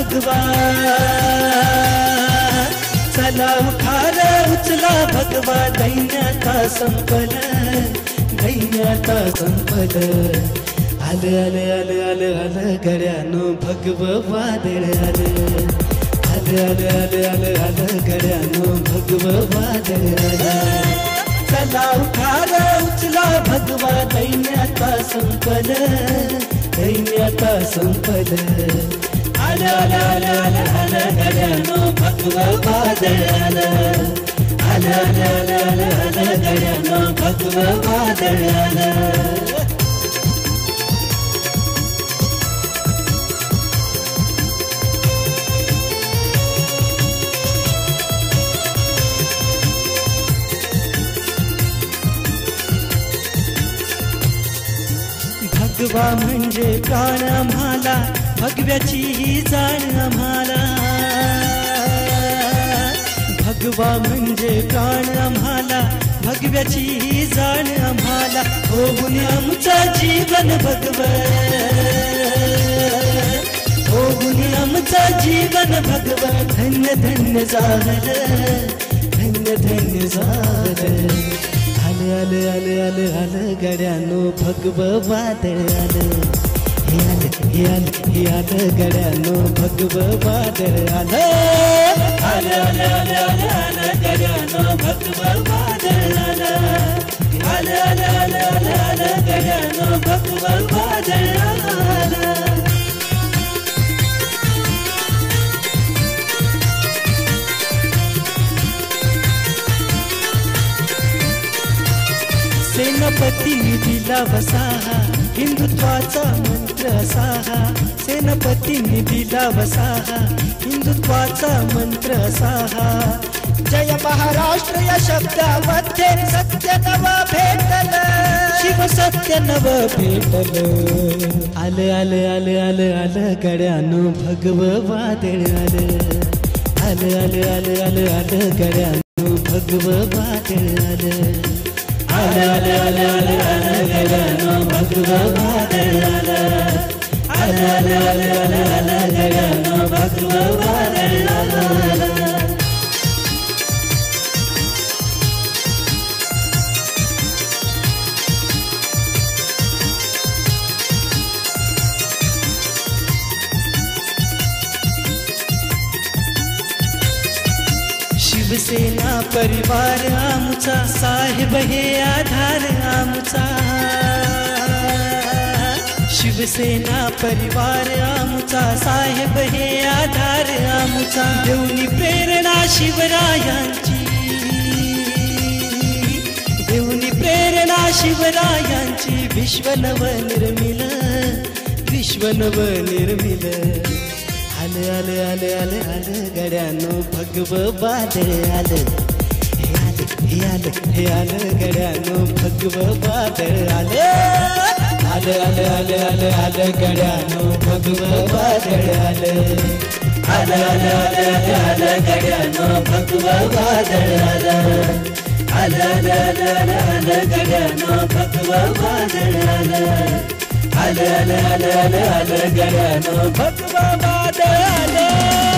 भगवा चला उठार उचला भगवा दैन्याचा संपल दैन्याचा संपल आलं आलं आलं आलं आलं गड्यानो भगव वादळ आलं आलं आलं आलं आलं आलं गड्यानो भगव वादळ आलं चला उठार उचला भगवा दैन्याचा संपल दैन्याचा संपल आलं आलं आलं आलं आलं गड्यानो भगव वादळ आलं आलं आलं आलं आलं आलं गड्यानो भगव वादळ आलं भगवा म्हणजे प्राण आम्हाला भगव्याची ही जाण आम्हाला भगवा म्हणजे प्राण आम्हाला भगव्याची ही जाण आम्हाला होऊन आमचं जीवन भगव होऊन आमचं जीवन भगव धन्य धन्य झालं धन्य धन्य झालं आलं आलं आलं आलं गड्यानो भगव वादळ आलं हे आलं हे आलं गड्यानो भगव वादळ आलं आलं आलं आलं आलं आलं गड्यानो भगव वादळ आलं आलं आलं आलं आलं आलं गड्यानो भगव वादळ आलं सेनापतींनी दिला वसाहा हिंदुत्वाचा मंत्र असाहा सेनापतींनी दिला वसाहा हिंदुत्वाचा मंत्र असाहा जय महाराष्ट्र या शब्दामध्ये सत्य नव भेटल शिव सत्य नव भेटल आलं आलं आलं आलं आलं गड्यानो भगव वादळ आलं आलं आलं आलं आलं आलं गड्यानो भगव वादळ आलं आलं आलं आलं आलं आलं गड्यानो भगव वादळ आलं आलं आलं आलं आलं आलं गड्यानो भगव वादळ आलं शिवसेना परिवार आमचा साहेब हे आधार आमचा शिवसेना परिवार आमचा साहेब हे आधार आमचा देऊनी प्रेरणा शिवरायांची देऊनी प्रेरणा शिवरायांची विश्व नव निर्मिल विश्व नव निर्मिल आलं आलं आलं आलं आलं गड्यानो भगव वादळ आलं हे आलं गड्यानो भगव वादळ आलं आलं आलं आलं आलं आलं गड्यानो भगव वादळ आलं आलं आलं आलं आलं आलं गड्यानो भगव वादळ आलं आलं आलं आलं आलं आलं गड्यानो भगव वादळ आलं आलं आलं आलं आलं आलं गड्यानो भगव वादळ आलं